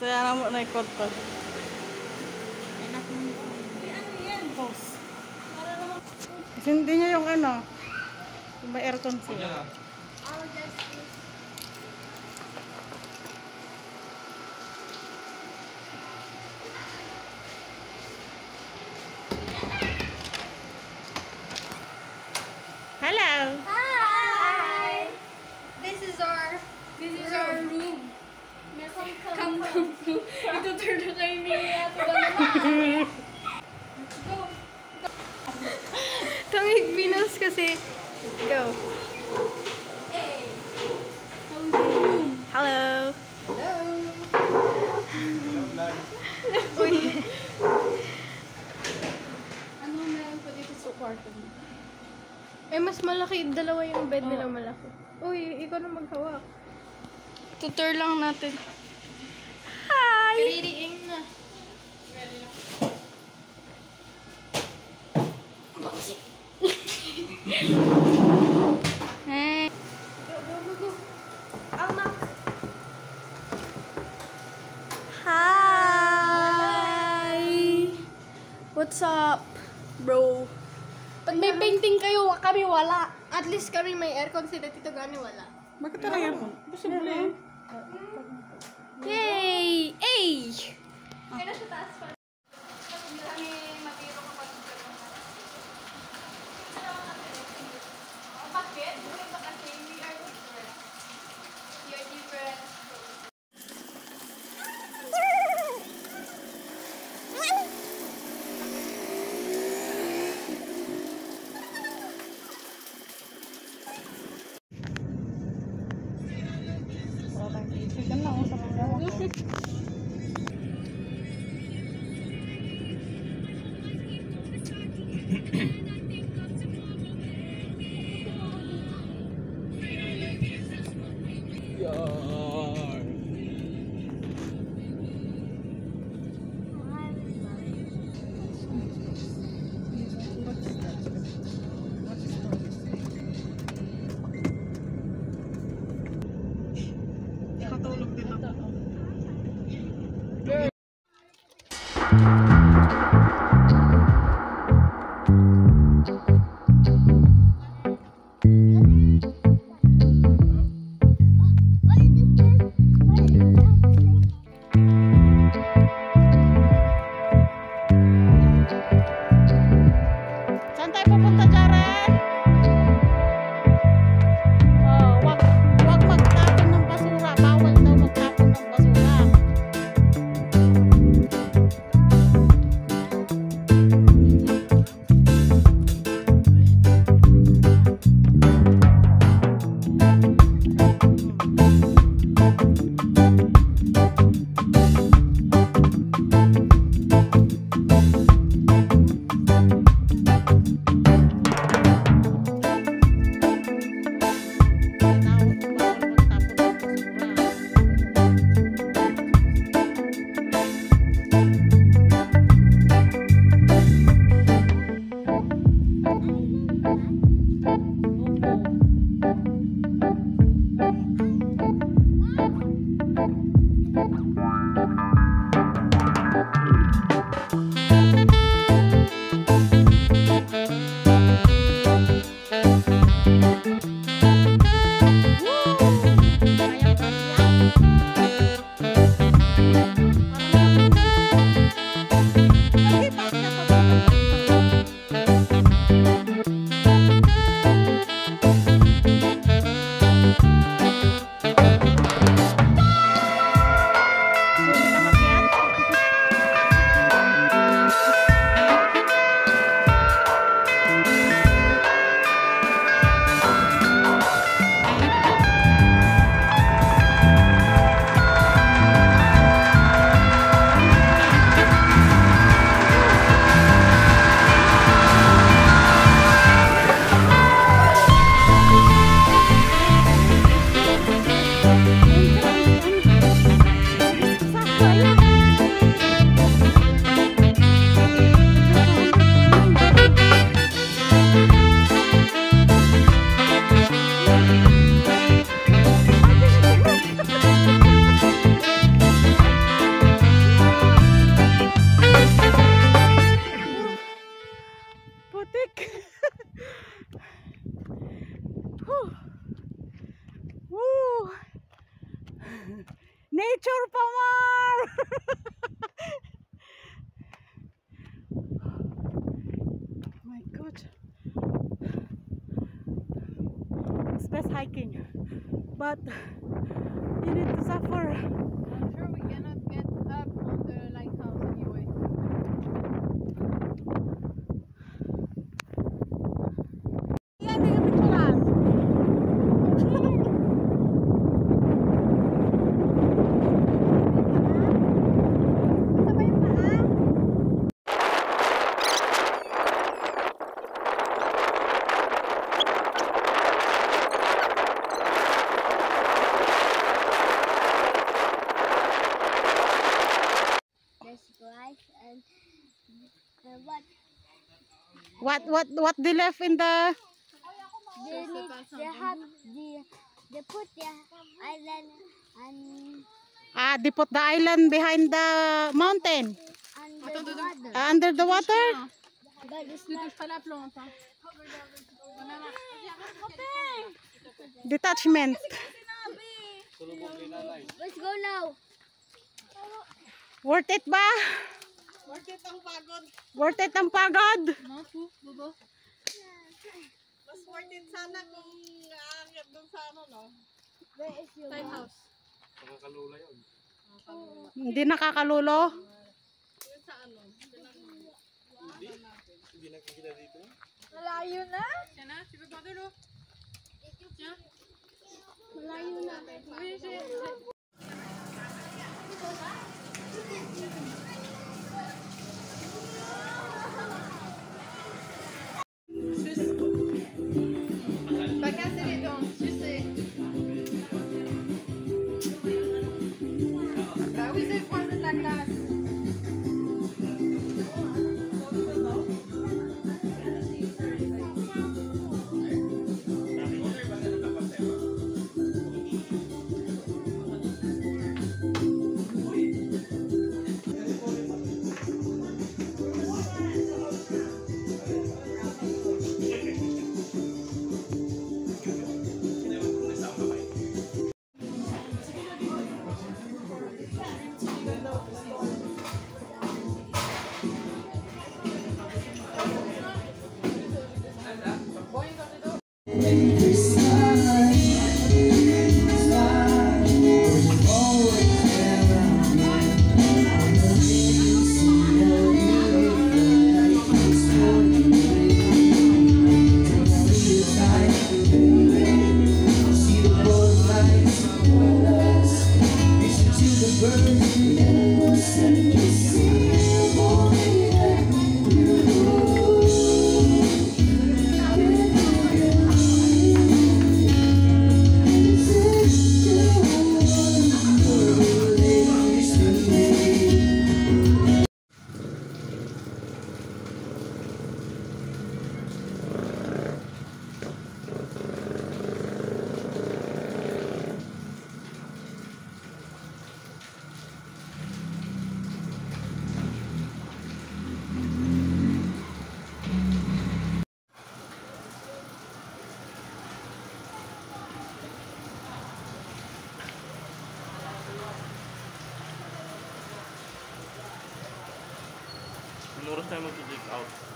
Kaya na mo na ikot ko. Kasi hindi niya yung ano, yung may aircon siya. Hello! Hi! This is our room. Come. Ito turn na kayo niya. Go. Tamig Venus kasi. Go. Hey. Hello! Hello. Uy. Ano meron pa dito sa kwarto mo? Eh, mas malaki. Dalawa yung bed nila malaki. Uy, ikaw na maghawak. Tutor lang natin. Hi! Readying na. Hey. Go. Almak. Hi! What's up, bro? Pag may painting kayo, kami wala. At least kami may aircon, sila Tito Gani wala. Bakit na aircon? Posible. Yay! Ay! Kaya na sa taas pa. Marami matiro kapag bakit? Kasi we are different. We are different. Chicken lang sa pagkawa ko. Katulog din ako. Saan tayo pupunta, Jaren? Wag magtapon ng basura. Bawal daw magtapon ng basura. picture pa, Mar! My God. It's best hiking. But you need to suffer. I'm sure we cannot get up on the lighthouse anyway. Yan, hindi ka picturean. What they left in the they put the island and they put the island behind the mountain under under the water. the water. But it's not Detachment. Let's go now. Worth it ba? Worth it ang pagod. Worth it ang pagod? No, bubo. Mas worth it sana kung aakyat doon sa ano, no? Where is your Lighthouse. Nakakalula yun. Hindi nakakalulo. Yun sa ano? Hindi nakikita dito. Malayo na? Yan na, si Baba Dulo. Yan. Malayo na. Uy, Pas casser les dents, tu sais. Bah oui, c'est froid, c'est de la glace. Anong oras tayo mag-take out?